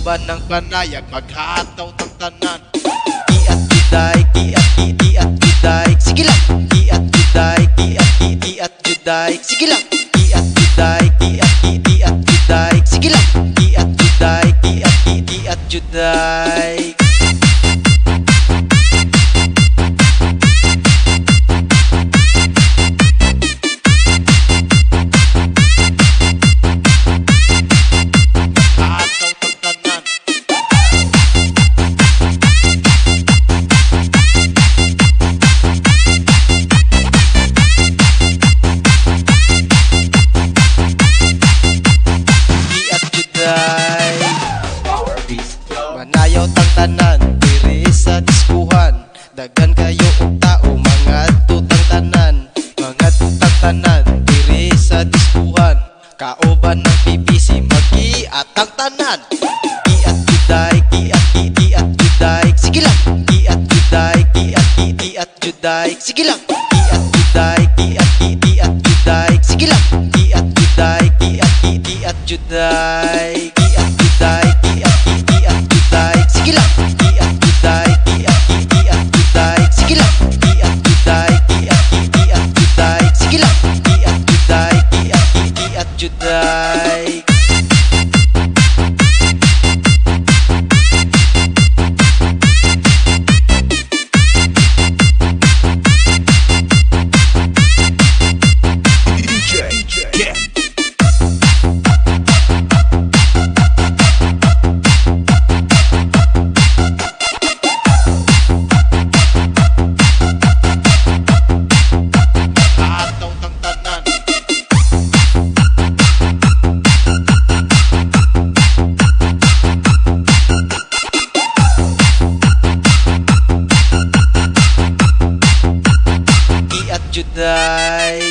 Kauban ng panayag maghataw tang tanan. Kiat juday, kiat juday. Sige lang. Kiat juday, kiat juday. Sige lang. Kiat juday, kiat juday. Sige lang. Kiat juday, kiat juday. Maghataw tang tanan. Kiat juday. Manayaw tang tanan diri sa diskuhan. Daghan kayo og tao mga tutang tanan. Mga tutang tanan diri sa diskuhan. Kauban ng PPC mag-iat ang tanan. Kiat juday, kiat juday. Sige lang. Kiat juday, kiat juday. Sige lang. Kiat juday, kiat juday. Sige lang. Kiat juday, kiat juday. Kiat juday, kiat juday. Sige lang. Kiat juday, kiat juday. Sige lang. Kiat juday, kiat juday. Sige lang. Kiat juday, kiat juday. Maghataw tang tanan. Kiat juday.